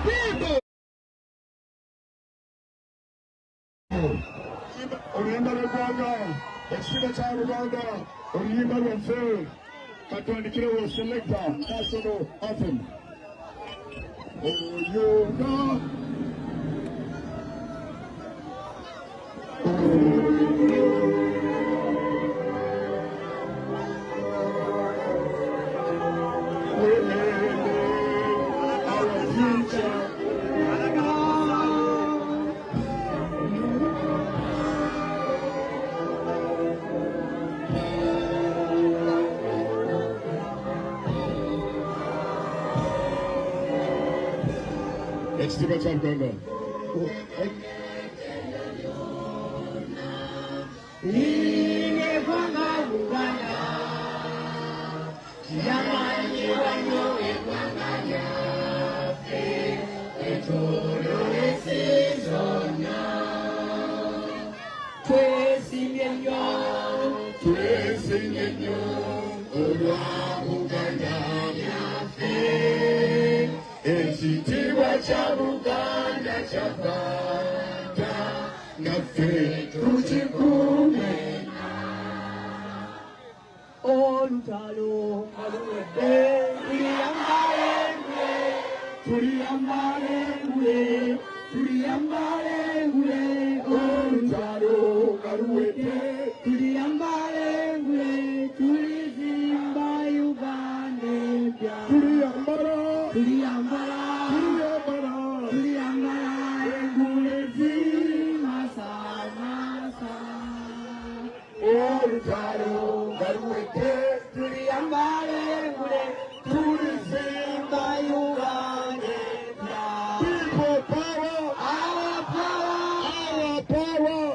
people. Orienda Rwanda, Extreme Child Rwanda, Orienda Rwanda, Katwandikire wa selector, national anthem. Oh, you know. Extreme Child Rwanda.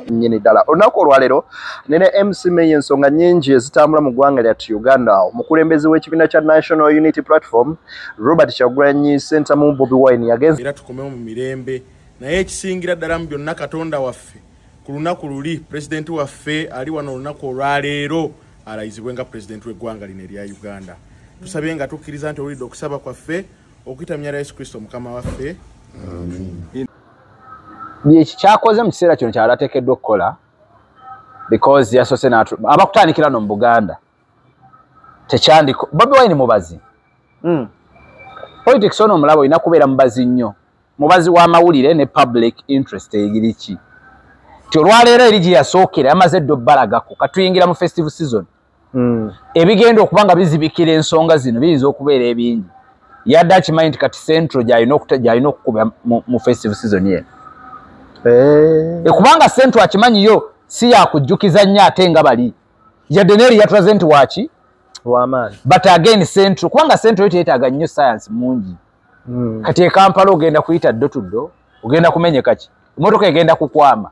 Nyini dala olunaku olwaleero nene MC Meye ensonga nyingi ezitambula mu ggwanga lyattu Uganda. Omukulembeze w'ekibiina kya National Unity Platform Robert Kyagulanyi Ssentamu Bobi Wine yagenze era tukomewo mu mirembe naye ekisingira ddala mu byonna Katonda waffe ku lunaku luli pulezidenti waffe ali wano olunaku olwaleero alayizibwe nga pulezidenti w'eggwanga lino erya Uganda. Tusabye nga tukkiriza nti owulidde okusaba kwaffe okuyita mu nnyala Yesu Kristo mukama waffe. Byeki kyakoze mu kiseera kino kyalateekeddwa okukola because yasose abakutandikira no mu Buganda tekyandiko Bobi Wine mubazi politics ono omulabo olina kubeera mubazi nnyo mubazi w'amawulire ne public interest egiriki ti olwaleero eri gye yasookera yamaze edda obbalagako katuyingira mu festival season ebigenda okuba nga bizibikira ensonga zino biyinza okubeera ebingi yadde akimanyi nti kati central gy'alina okukuba mu festival season yeno kubanga Central akimanyi yo si yakujjukiza nnyo ate nga bali yadde neeri yatulaze nti waki w'amaanyi but again Central kubanga Central yo teetaaga nnyo science mungi kati e Kampala ogenda kuyita ddo tuddo ogenda kumenyeka ki emmotoka egenda kukwama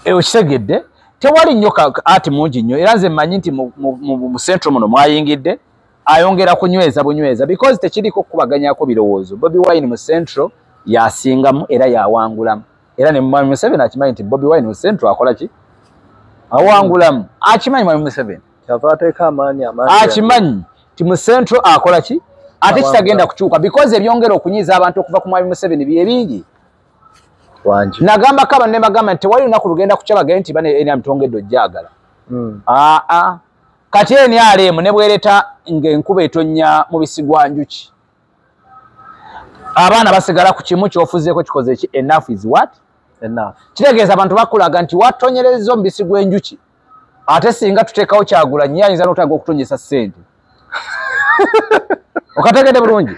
okitegedde tewali nnyo ati mungi nnyo era nze mmanyi nti mu Central muno mwayingidde ayongera kunyweza bunyweza because tekiriko okukubaganyako birowoozo Bobi Wine mu Central yasingamu era yawangulamu era ne Mwami Museveni akimanyi nti Bobi Wine mu Central akola ki awangulamu akimanyi Mwami Museveni kyavateeka amaanyi akimanyi ti mu Central akola ki ate kitagenda kukyuka because ebyongera okunyiza abantu okuva ku Mwami Museveni bye bingi wangi nagamba kaba ne bagamba nti wali lunaku lugenda kukyabagaye nti bane eni amtongedde ojjagala kati eni alemu ne bwereta ng'enkuba etonnya mu bisigwa njuki abaana basigala ku kimu kyofuzeeko kikoze ki enough is what enough kitegeeza abantu bakulaga nti watonyereza omubisi gw'enjuki ate singa tuteekawo Kyagulanyi ayinza n'otaaga okutonyesa ssente okategedde bulungi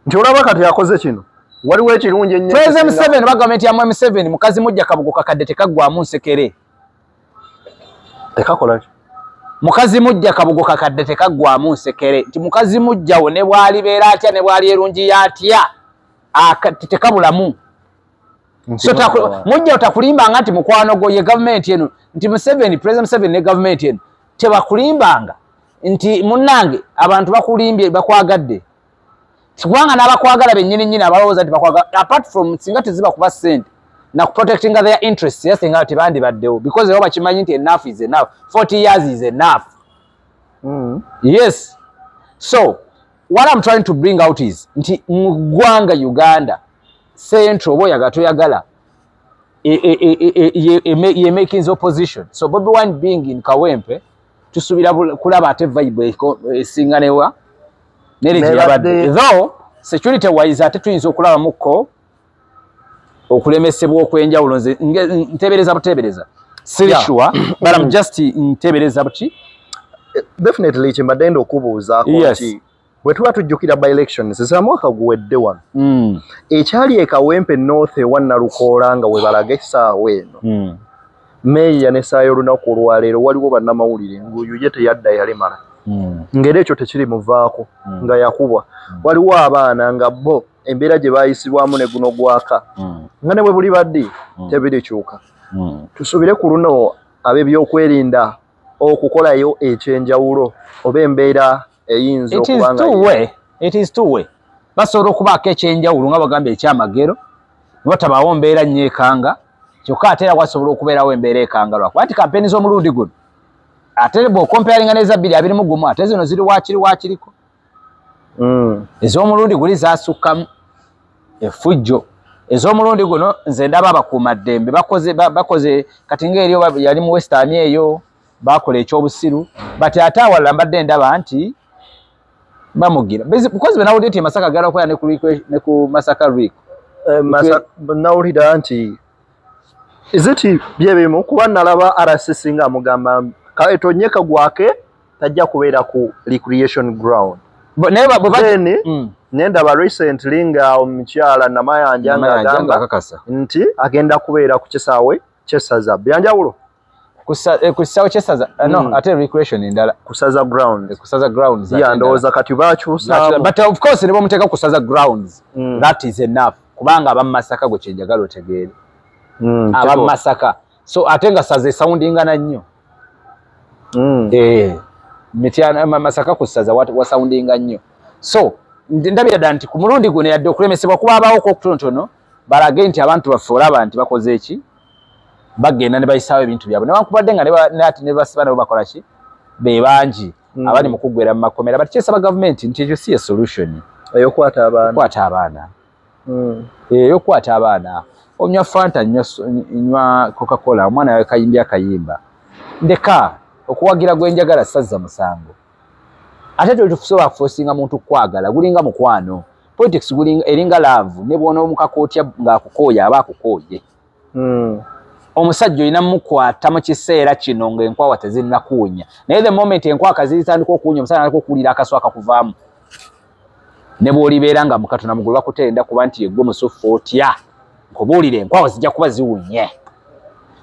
nti olaba kati yakoze kino waliwo ekirungi ennyo President Museveni ba gavumenti ya Mwami Museveni mukazi mujja kabugo kakadde tekaggwamu nsekere tekakola ki mukazi mujja kabugo kakadde tekaggwamu nsekere nti mukazi mujjawo ne bwali beera atya ne bwali erungi yatya tekabulamu so mujja otakulimbanga nti mukwano gwo ye gavumenti eno nti Museveni President Museveni ne gavumenti eno tebakulimbanga nti munnange abantu bakulimbye bakwagadde kubanga n'abakwagala bennyini nnyini abalowooza nti bakwagala apart from singa teziba kuba ssente na protecting their interests yes singa tebandibaddewo because they bakimanyi nti enough is enough 40 years is enough yes so what I'm trying to bring out is nti mugwanga Uganda central boya gatoyagala ye making opposition. So Bobi Wine being in Kawempe tusubira kulaba ate vibe esinganewa though security wise ate tuyinza okulaba muko okulemesebwa okwenjawulo ntebereza butebereza sure but I'm just ntebereza buti definitely chimbadde okubuuza kuti bwe tuba tujjukira by elections za mwaka guwedde wano ekyali e Kawempe North Nalukoola nga we balaga essaawa eno meeya ne ssaayo olunaku olwaleero waliwo bannamawulire ng'oyo ye teyadda yalemala ng'era ekyo tekiri muvaako nga yakubwa waliwo abaana nga bo embeera gye baayisibwamu ne guno gwaka nga ne bwe buli badde tebirikyuka tusubire ku luno ab'ebyokwerinda okukolayo ekyenjawulo oba embeera eyinza okubanga it is two way basobola okubaako ekyenjawulo nga bagamba ekyamagero nibatabaawo mbeera nnyo ekanga kyokka ate era wasobola okubeerawo embeera ekanga lwakuba nti kampeni z'omulundi guno ate bw'okompayalinga n'eza 2021 ate zino ziri wakiriko ez'omulundi guli zaasukkamu effujjo ez'omulundi guno nze ndaba abakuumaddembe bakoze kati ng'eriyo yali mu western eyo bakola ekyobusiru but ate awalala mbadde ndaba nti bamugira because benawulira nti Masaka agala okwera ne ku Masaka Rico nawulira nti iziti byebimu kuba nalaba RCC nga amugamba etonyeka gwake tajja kubeera ku recreation ground nendaba recently nga omukyala Namayanja nga agamba nti agenda kubeera ku kisaawe ky'essaza byanjawulo kusawo chesaza no ate recreation indala kusaza grounds yeah ndowooza kati bakyusa but of course ne bamuteeka kusaza grounds that is enough kubanga abamasaka gwe kyenjagala otegeere abamasaka so ate nga saze soundinga na nnyo mityana masaka kusaza wa soundinga nnyo so ndabira dda nti ku mulundi guno yadde okulemesebwa kuba abaawo okutontono balage nti abantu baffe olaba nti bakoze eki bagenda ne bayisaawo ebintu byabwe newankubadde nga ne basiba nabo bakola ki be bangi abali mu kuggwera mu makomera but kyesaba gavumenti nti ekyo si solution eyokwata abaana eyokwata abaana onywa fanta nywa Coca-Cola omwana yawe kayimbya akayimba ndeka okuwagira gwenjagala sazza musango ate tusobola kufosinga muntu kwagala gulinga mukwano politics gulinga eringa love ne bwona omukakootya ng'akukooya aba akukooye omusajja olina mukwata mu kiseera kino ng'enkwawa tezinna kuwunya naye the moment enkwawa zitandika okuwunya omusajja aliko okuwulira akaswa akakuvaamu ne bw'olibeera nga mukatona mugulu bakutenda kuba nti yeggwe musufu otya nkubuulire enkwawa zijja kuba ziwunye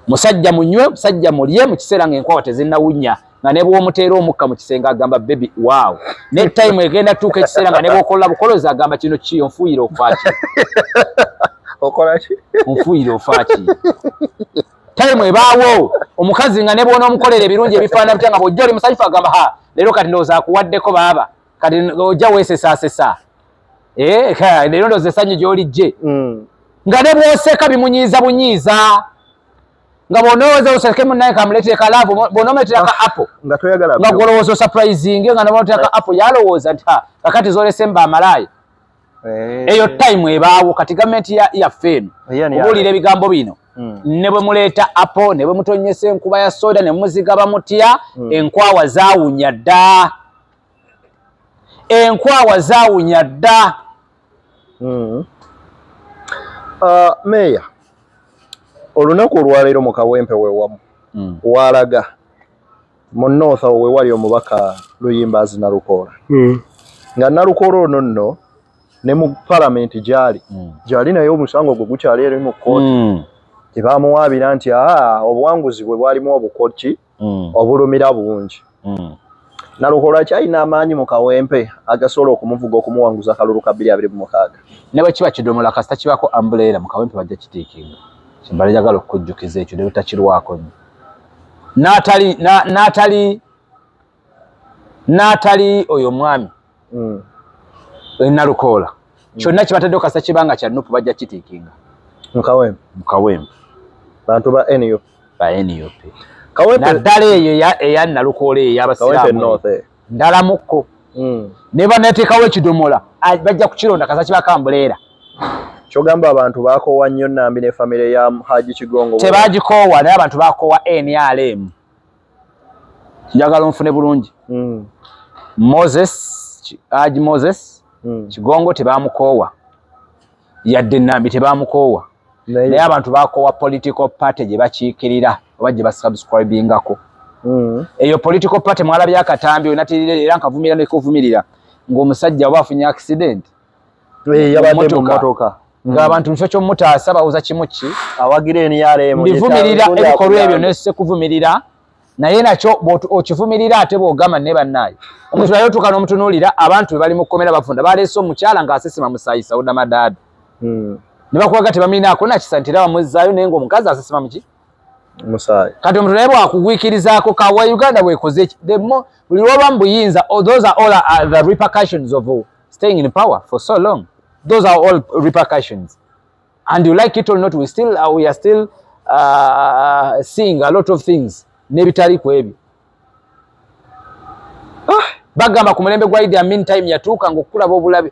musajja munywe musajja mulye mu kiseera ng'enkwawa tezinnawunya nga ne bw'omuteera omukka mu kisenge agamba baby wow ne time egenda tuuka ekiseera nga ne bw'okola bukolozi agamba kino ki onfuuyire ofaaki okolaki onfuuyire ofaaki time ebaawo omukazi nga ne bw'ona omukolera ebirungi ebifaanana bitya nga bw'ojja oli musanyufu agamba ha leero kati ndowooza akuwaddeko baaba kati ojja weesesaasesa leero ndowooza essanyu gy'olijje nga ne bw'oseka bimunyiiza bunyiiza nga bw'onowooza oseke munnaye kamuleetere ka laavu bw'onoomuleetera ka apple nga gwolowooza osuprising nga nobooleetera ka apple yalowooza nti kakati zolese mba amalaaya eyo time ebaawo kati gavumenti yaffe eno okubuulira ebigambo bino ne bwe muleeta apple ne bwe mutonyesa enkuba ya soda ne muzigaba mutya enkwawa zaawunya dda enkwawa zaawunya dda meya olunaku olwaleero mu Kawempe weewamu walaga mu north awo we wali omubaka Luyimbazi Nalukoola nga Nalukoola ono nno ne mu palamenti gyali naye omusango gwe gukyali eri mu kkooti tebamuwaabira nti obuwanguzi bwe bwalimu obukoki obulumira bungi Nalukoola kyalina amaanyi mu Kawempe agasobola okumuvuga okumuwanguza akalulu ka 2026 ne bwe kiba kidomola kasita kibaako umbrella mu Kawempe bajja kitiikinga kimbala njagala okukujjukiza ekyo ne butakirwako nnyo n'atali oyo mwami Nalukoola kyonna kibataddeho kasita kibanga kya Nuupu bajja kitiikinga mu Kawempe bantu ba NUP naddala eyo eya Nalukoola eyo y'abasiraamu ndala mukko neba netekawo ekidomola bajja kukironda kasaki bakambulera kyogamba abantu bakoowa nnyo Nambi ne famire ya Haji Kigongo tebagikoowa naye abantu bakoowa NRM njagala nfune bulungi Haji Moses Kigongo tebamukoowa yadde Nambi tebamukoowa naye abantu bakoowa political party gye bakiikirira oba gye basubscribingako eyo political party mwalabye akatambi onatirire era nkavumira nekuvumirira ng'omusajja oba afunye accident yabadde mu motoka ng'abantu mufo ky'omutaasa bawuza kimu ki awagira NRM bivumirira ebikolwa ebyo nesse kuvumirira naye nakyo okivumirira ate bw'ogamba ne bannaayo omuntu nayotuuka n'omutunuulira abantu be bali mu kkomera bafunda baleese omukyala ng'asesema musaayi Sauda Madad ne bakulaga tebamulinaako nakisa nti era bamuzzaayo naye ng'omukazi asesema muki musaayi kati omuntu naye bwakugwikirizaako kawa Uganda bwekoze buli lwoba mu buyinza those are all the repercussions of staying in power for so long. Those are all repercussions. And you like it or not, we are still seeing a lot of things. Nebitali kwebi. Bagamba ku mulembe gwa Idi Amin time yatuuka ng'okulaba obulabi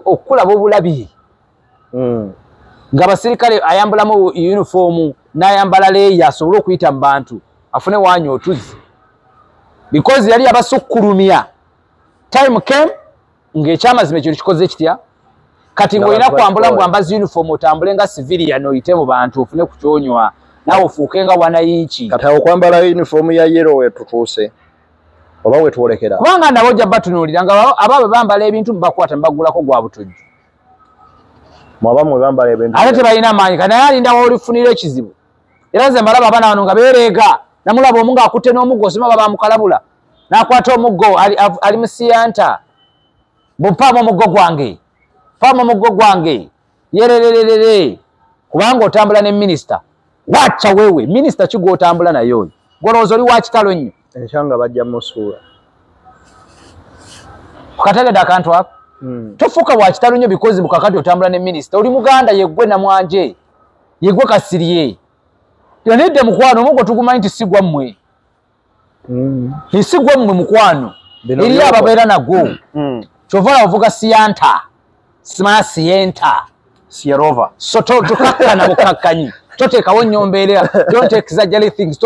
okulaba obulabi. Ng'abasirikale ayambulamu uniform n'ayambala leeya asobole okuyita mu bantu afune waanyo otuzi. Because yali abasukkulumya. Time came ng'ekyamazima ekyo kikoze kitya kati ng'olina kwambula mbwambazi uniform otambule nga civilian oyite mu bantu ofune ku kyonywa naawe ofuuke nga wanayinki kati okwambala uniform ya yellow wetutuuse oba wetwolekera kubanga nabo ojja batunuulira nga abaabwe bambala ebintu mubakwata mubagulako gwa butujju mwabamu bambala ebintu ate tebalina maanyi kati naye alinda woolifunira ekizibu era nze mbalaba abaana bano nga beereega namulaba omu ng'akutte n'omuggo osima baba bamukalabula n'akwata omuggo ali mu siyanta bupaamu omuggo gwange paamu omuggo gwange yerererere kubanga otambula ne minisita wacha wewe minisita ki gw'otambula naye oyo gwolowooza oli wa kitalo nnyo enkyanga bajja musuula okategedde akantu ako tofuuka wa kitalo nnyo bikozi mukakati otambula ne minisita oli muganda yeggwe namwanje yeggwe kasirye yanedde mukwano omuggo tugumanyi nti sigwa mmwe isigwa mmwe mukwano eri ababeera nagwo kyova ovuga siyanta simanya siyenta sierova so tokakkana bukakkanyi toteekawo nnyo mbeera don't exaggerate things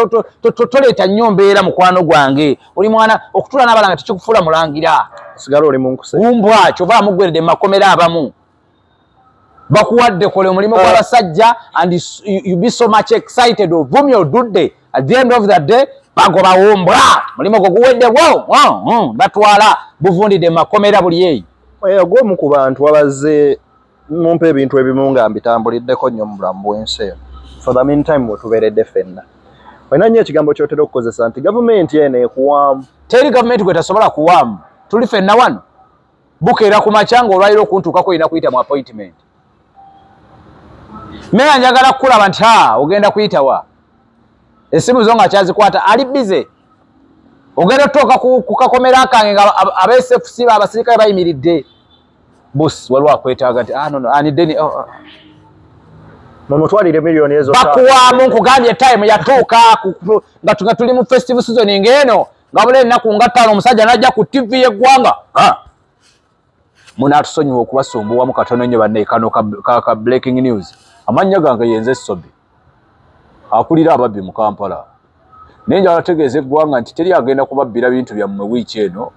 toleeta nnyo mbeera mukwano gwange oli mwana okutula n'abala nga tekikufuula mulangira sigala oli munkuse umbwa kyova amugweredde mu makomera abamu bakuwadde kola omulimu gw'abasajja and you be so much excited ovumye odudde at the end of the day bagoba wumbwa mulimu gwo guwedde batwala buvundidde mu makomera buli eyo gwomu ku bantu abaze mumpa ebintu ebimu nga mbitambuliddeko nnyo mu bulamu bw'ensi eno for the meantime wetubeeredde ffenna olina nnyo ekigambo kyotera okukozesa nti gavumenti eno ekuwaamu teri gavumenti gwe tasobola kuwaamu tuli ffenna wano bukeera ku makya ng'olwaliro okuntuukako olina kuyita mu appointment meya njagala kukulaba nti ogenda kuyitawa esimu zo nga kyazikwata ali bize ogenda otuuka ku kakomera kange nga aba-SFC abasirikale bayimiridde bosi waliwo akwetaaga nti anideni mumutwalire miliyoni ezo bakuwaamu nkugambye time yatuuka nga tuli mu festival season ng'eno nga bula ennaku nga 5 omusajja n'ajja ku TV y'eggwanga munaatusonyiwa okubasumbuwamu katono nnyo banne kano ka breaking news amannya gange yenze Sobi akulira ababbi mu Kampala naye njagala tegeeza eggwanga nti teri agenda kubabbira bintu byammwe wiiki eno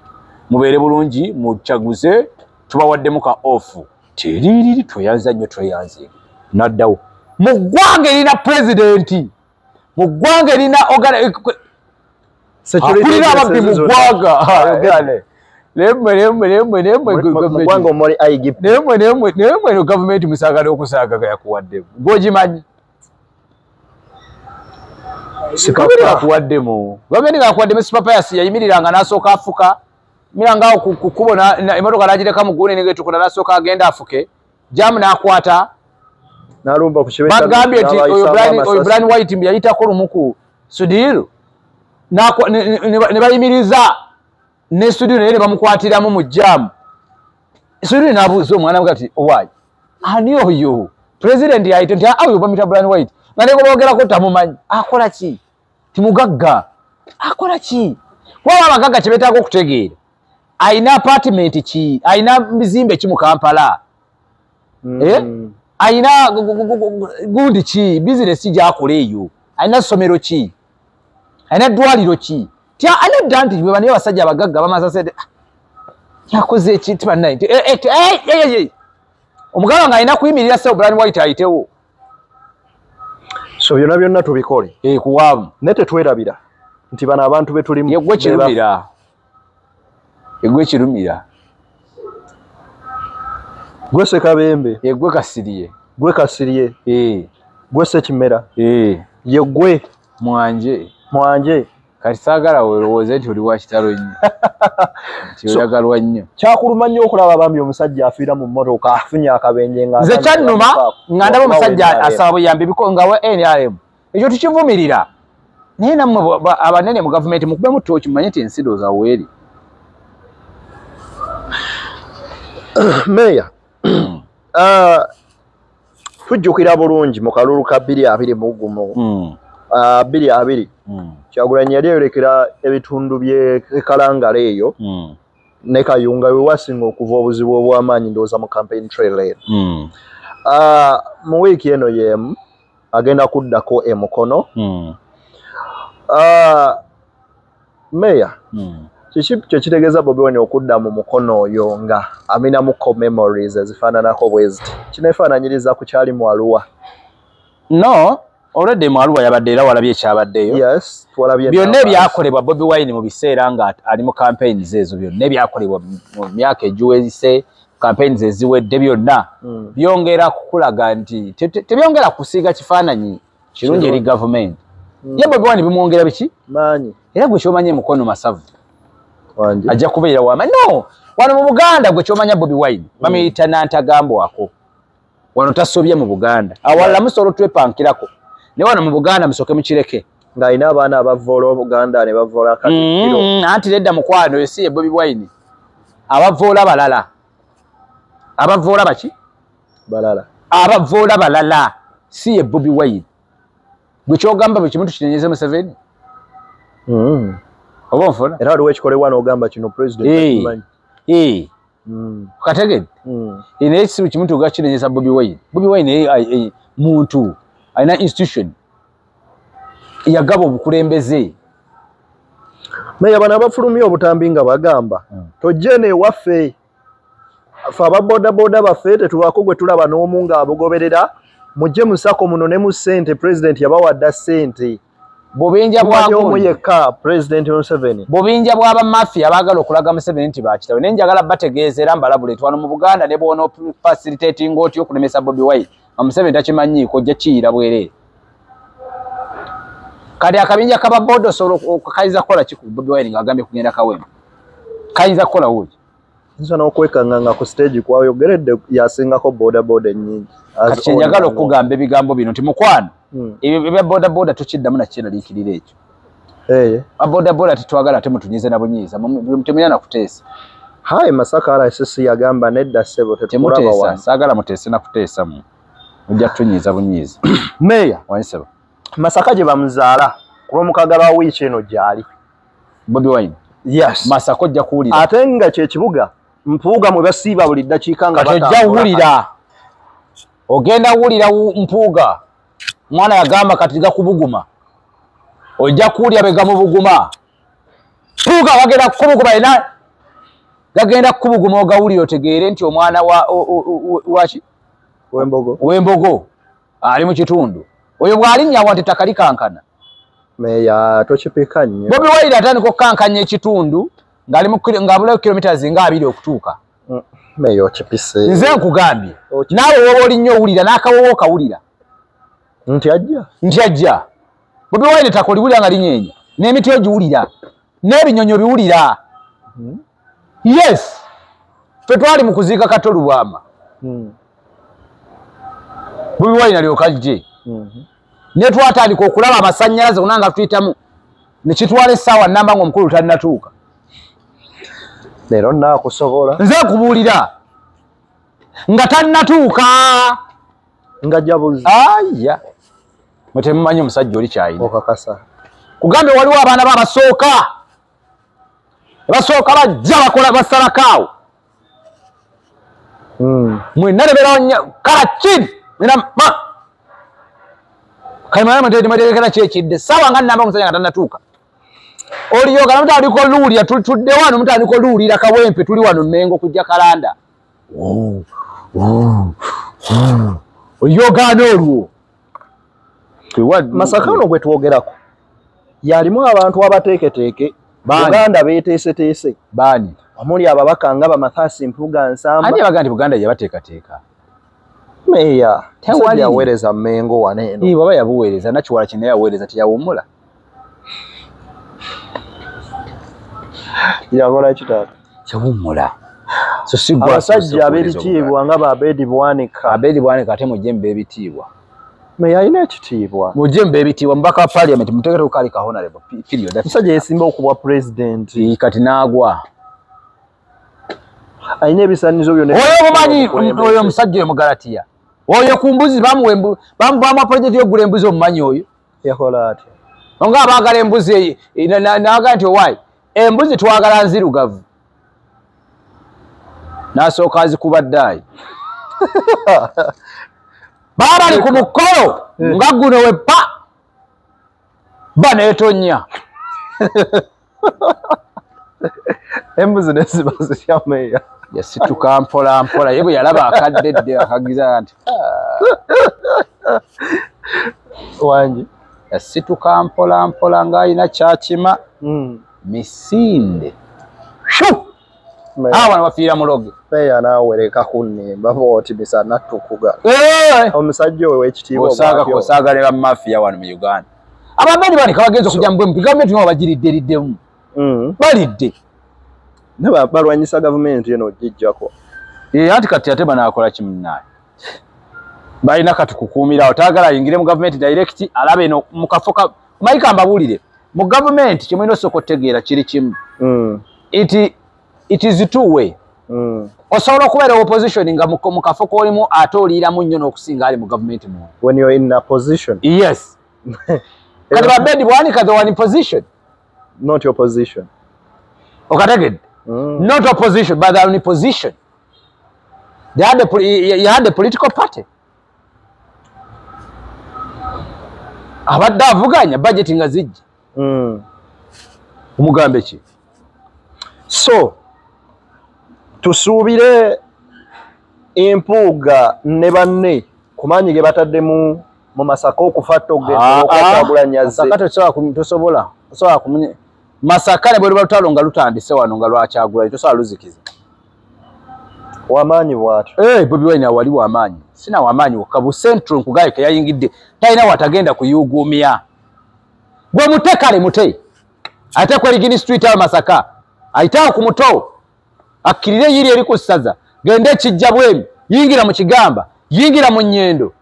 mubeere bulungi mukyaguze tubawaddemu ka ofu teririri tweyanza nnyo tweyanze naddawo mu ggwanga erina pulezidenti mu ggwanga erina akulira ababbi mu ggwanga nemwe gavumenti musaagala okusaagaga yakuwaddemu gwogimanyi akuwaddemu gavumenti nga yakuwaddemu sipapayasi yayimiriranga n'asooka afuka mirangaawo kukubona emotoka n'agireka mu guuni negetukula n'asooka agenda afuke jamu n'akwata bagambye nti oyo Brian White mbi yayitako lumu ku Sudiru ne bayimiriza ne Sudiru naye ne bamukwatiramu mu jamu Sudiru n'abuuza omwana we kati owaayi ani oyo pulezidenti yayite nti oyo bamuyita Brian White nga ne bogerako tamumanyi akola ki timugagga akola ki waba abagagga kye beetaaga okutegeera aina apartment ki aina bizimbe ki mu Kampala aina gundi ki business gyakola eyo aina somero ki aina dwaliro ki tya aina danti bwe bane basajja abagagga bamasasede yakoze ki tibana omugaba nga aina kuyimirira se Brian White ayitewo so byonna tubikole kuwamu nete twerabira nti bana abantu betulimu yegwe kirumira gwe Sekabembe yegwe Kasiriye gwe Kasiriye gwe Sekimera yegwe mwanje kati saagala weerowooze nti oli wa kitalo nnyo nti oyagalwa nnyo kyakuluma nnyo okulaba bambi omusajja afiira mu mmotoka afunye akabenje nga nze kyannuma nga ndaba omusajja asaba buyambi nga we NRM ekyo tukivumirira naye nammwe abanene mu gavumenti mukubemu tooki mumanye nti ensi ndowooza weeri Meya tujjukira bulungi mu kalulu ka 2021 2020 Kyagulanyi yali ayolekera ebitundu by'ekalangala eyo ne Kayunga we wasinga okuva obuzibu obw'amaanyi ndowooza mu campaign trail eno mu wiiki eno yemu agenda kuddako Mukono Meya kiki kitegeeza Bobi Wine okudda mu Mukono oyo nga aminamuko memories ezifaananako bweziti kineefaananyiriza ku kyali mu Arua no already mu Arua yabadde era walabye ekyabaddeyo yes byonna ebyakolebwa Bobi Wine mu biseera nga ali mu campaigns ezo byonna ebyakolebwa mu myaka egiwezise campaigns eziwedde byonna byongera kukulaga nti tebyongera kusiiga kifaananyi kirungi eri government ye Bobi Wine bimwongera biki maanyi era gwe kyomanye Mukono masavu wange ajja kubeera wamaanyi no wano mu Buganda gwe kyomanya Bobi Wine bamuyita Nantagambwako wano tasobye mu Buganda awalala musolo twepankirako ne wano mu Buganda musoke mukireke nga alina abaana abavoola Obuganda ne bavoola Katikkiro anti nedda mukwano esi ye Bobi Wine abavoola balala abavoola baki balala abavoola balala si ye Bobi Wine gwe kyogamba bwe kimuntu kitenyeze Museveni oba nfuna era waliwo ekikolebwa n'ogamba kino president kategedde naye si kimuntu gakinenyeza Bobi Wine Bobi Wine muntu alina institution yagaba obukulembeze Meya bano abafulumya obutambi nga bagamba tojje newaffe ffe ababodaboda baffe tetubaako gwe tulaba n'omu nga abugoberera mujje musako muno ne mu ssente president yabawadda ssente bubinja bwamu yekka president Museveni bubinja bw'aba mafia abaagala okulaga Museveni nti bakitawe naye njagala bategeezera mbalabule twano mu Buganda ne boona facilitating otyo okulemesa Bobi Wine Museveni takimanyiiko ojja kiyira bwereere kati akabinja kababoda osobola kayinza kukola ki ku Bobi Wine ng'agambye kugenda Kawempe kayinza kukola wuki nsa n'okwekanganga ku stage kwayogeredde yasingako bodaboda ennyingi kati kyenjagala okugamba ebigambo bino nti mukwano ebya bodaboda tukiddamu nakyenaliikirira ekyo abodaboda tetwagala ate mutunyize na bunyiiza temulina nakuteesa hayi Masaka RSS yagamba nedda ssebo temuteesa saagala muteese nakuteesa mu ojja kutunyiiza bunyiiza Meya wansaba Masaka gye bamuzaala ku lw'omukagala wa wiiki eno gy'ali Bobi Wine yes Masaka ojja kuwulira ate nga kye kibuga Mpuuga mwe basiiba buli ddakiika nga kati ojja wulira ogenda wulira Mpuuga mwana yagamba kati gakubuguma ojja kuwulira be gamubuguma Mpuuga bagenda kukubuguma era gagenda kukubuguma ogawulira otegeere nti omwana waki w'embogo ali mu kitundu oyo bw'alinnyawo nti takali kankana Meya tokipika nnyo Bobi Wine atandika okukankanya ekitundu ng'abulayo kilometers nga 2 okutuuka Meya okipise nze nkugambye naawe woba olinnyo owulira n'akawowo okawulira nti ajja Bobi Wine takoliwulira nga linyeenya n'emiti ogiwulira n'ebinyonyo biwulira yes ffe twali mu kuziika Katolubwama Bobi Wine alyoka ajje ne twatandika okulaba amasannyalaze gonna nga tuyitamu ne kitwala essaawa nnamba ng'omukulu tannatuuka leero naakusobola nze nkubuulira nga tannatuuka nga jabuzi aya mwe temumanyi omusajja oli kyayina okakasa kugambe waliwo abaana babasooka basooka bajja bakola basalakaawo mwena lebera kalakid kalimayamuteekera kyekidde sawa nga nnamba omusajja nga tannatuuka oliyogana mutandika oluwulira tudde wano mutandika oluwulira kawempe tuli wano Mmengo kujja Kalanda oliyogana olwo Masaka ono gwe twogerako yalimu abantu abateeketeeke Buganda beeteeseteese baani omuli ababaka nga Bamathasi Mpuga Nsamba ani abaga nti Buganda yabateekateeka meya tewali yaweereza Mmengo waneeno baba yabuweereza nakiwala kino yaweereza teyawummula yakola kitaata yawummula abasajja ab'ebitiibwa nga Abedi Bwanika ate mujje mbe ebitiibwa meya alina ekitiibwa mujje mbe ebitiibwa mubaka wa parliament muteekere kukali ka honorable period musajja yesimba okubwa president kati n'agwa alina ebisaanizo byonna oyo omumanyi oyo omusajja oyo Mugalatiya oyo ku mbuzi bamuwa project y'okugula embuzi omumanyi oyo yakola atya nga abaagala embuzi n'aga nti owaayi embuzi twagala nzirugavu n'asooka azikuba ddaayi baba bali ku mukolo nga guno wepa baneetonya embuzi neziba zitya meya yasituka mpola mpola ye bwe yalaba akadde dde akagiza nti wangi yasituka mpola mpola ng'alina kyakima misinde awana bafiira muloge meya naawereka kunnimba booti misana tukuga omusajja oyo w'ekitiibwa osaaga ne bamafiya wano mu Uganda abameni banika bagenza okujja mubwembu gavumenti nga bagiridde balidde balwanyisa gavumenti eno ogijjako anti kati ate banaakola kimunnaye balina katukukuumirawo taagala ayingire mu gavumenti direct alabe eno mu kafo mayika mbabuulire mu gavumenti kyemulina osooka otegeera kiri kimu it is two way osobola okubeera opposition nga mu kafo k'olimu ate oliiramu nnyo n'okusinga ali mu gavumenti mu when you're in a position yes kati Abedi Bwanika they were in position not your position okategedde not opposition but they are in position you had the political party abadde avuganya budget nga zijja omugambe ki so tusuubire Empuuga ne banne kumanyi ge batadde mu Masaka okufatta okugenda okwatagulanya Masaka tosobola kumunye Masaka ne bwe luba lutalo nga lutandise wano nga lwakyagulanye tosobola luzikiza wamaanyi bw'atyo Bobi Wine wali wamaanyi sina wamaanyi wokka bu central nkugaye ke yayingidde talina watagenda kuyuguumya gwe mutekale mute ate kwerigini street awo Masaka ayitawo ku muto akkirire yiri eri ku ssaza gende kijja bwemi yingira mu Kigamba yingira mu Nnyendo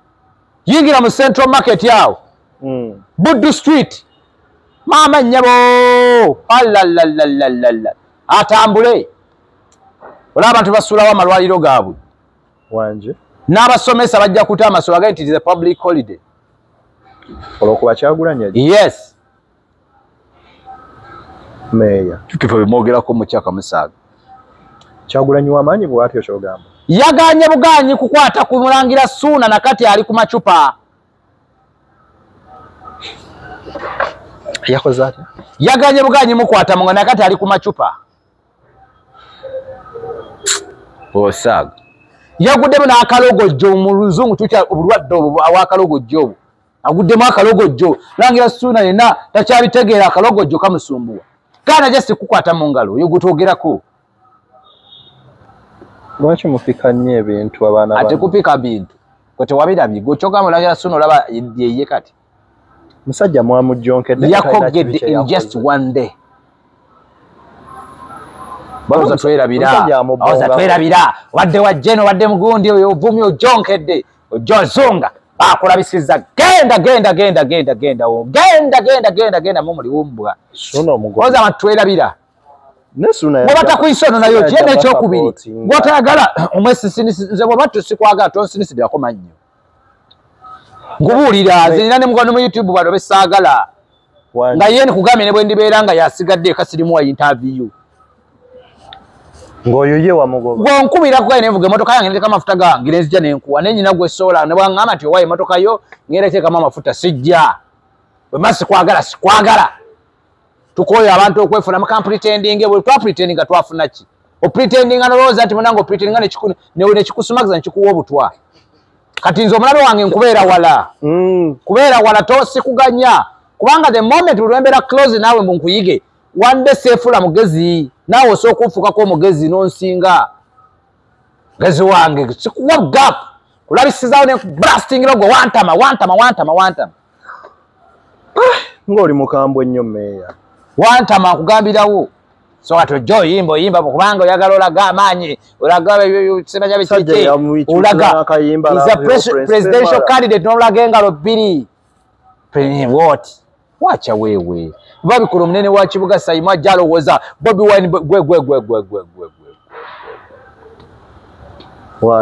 yingira mu Central Market yawo Buddu Street mama nnyabo alalalala atambule olaba abantu basulawo amalwaliro gaabwe wanje n'abasomesa bajja kuta amasolo agaye nti it is a public holiday olwokuba Kyagulanyi yes meya tukifa bimwogerako mu Kyaka Musaaga Kyagulanyi wamaanyi bw'atyo kyogamba yaganye buganyi kukwata ku Mulangira Ssuuna nakati ali ku macupa yakoze atya yaganye buganyi mukwata munga nakati ali ku macupa Osaaga yaguddemu n'akalogojjo mu Luzungu tukya obulwadde obwo awakalogojjo obwo aguddemu akalogojjo Mulangira Ssuuna yenna takyabitegeera akalogojjo kamusumbuwa kana just kukwata mu ngalo yo gutwogerako lwaki mufika nnyo ebintu abaana ate kupika bintu kote wabirabye gochoga Mulangira Ssuuna olaba yeye kati musajja mwamujjonkedde yakogedde in just one day baza twerabira wadde wajjeno wadde mugundi oyo ovumye ojonkedde ojozunga bakulabisiza genda mumuli wumbwa Ssuuna omugoba oza matwerabira ne Ssuuna bw'obata kwisono nayo kyene ekyokubiri bw'otayagala omwesisinze bw'oba tusikwagala tonsinisidirako mannyo ngubuulira zirina ne mukono mu YouTube bano besaagala nga ye ne kugambye ne bwe ndibeera nga yasigadde eka sirimu wa interview Ngoyo ye wa mugoba. Gwo nkubira kwa nevuga emotoka yange ndeka mafuta gange nzija nenkuwa nenyina gwe sola ne bwangama ti owaye emotoka yo ngereke kama mafuta sijja. Bwe masi kwagala. Tukoyo abantu okwefuna maka pretending bwe twa pretending twafuna ki. O pretending anoroza ati munango pretending ne chikusumagiza nchikuwa obutwa. Kati nzo mulabe wange nkubeera wala. Kubeera wala tosi kuganya. Kubanga the moment ulembera close nawe munkuyige. One day sefula mugezi. Nawe osokufuka ko mugezi nonsinga. Gezi wange sikuwa gap. Kulabisizawo ne blasting logo wantama. Ngoli mukambwe nnyo meya. Wantama kugambirawo. So ato jo yimba kubanga oyagala olaga amanyi olaga sebanya bikite olaga is a presidential candidate no olaga engalo bbiri what wacha wewe babikolo munene wa kibuga Sayima jalo woza Bobi Wine gwe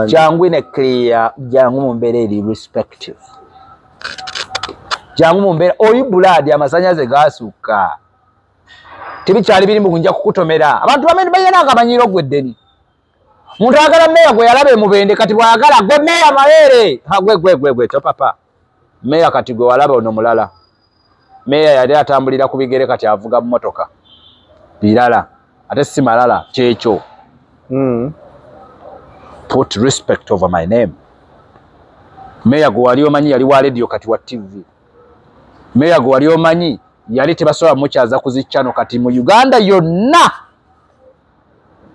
jangu ne clear jangu mumbere respective jangu mumbere oyi buladi amasanyaze gasuka tibikyali biri mukunja kukutomera abantu bamenye bayina akamanyiro gweddeni muntu agala meya gwe yalabe mubende kati bwagala gwe meya mawere ha gwe to papa meya kati gwe walabe ono mulala meya yali atambulira kubigere kati avuga mu motoka bilala ate si malala checho put respect over my name meya gwe wali omanyi yali wa radio kati wa TV meya gwe wali omanyi yali tebasoba mukyaza kuzichano kati mu Uganda yonna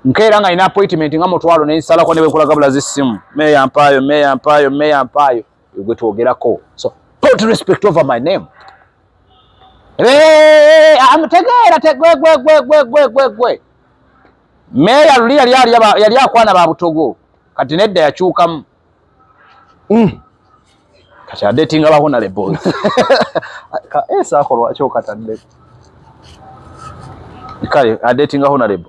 nkera nga ina appointment nga mutwalo ne nsala ko ne bekulaga bula zisimu meya mpayo yugwe tuogerako so put respect over my name amtegera gwe meya luli yali akwana ba butogo kati nedda yachukamu kati dating abahona le boss ka esa akolwa kyo katadde kale dating abahona le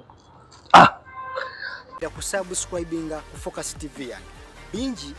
ya kusubscribinga ku Focus TV yange bingi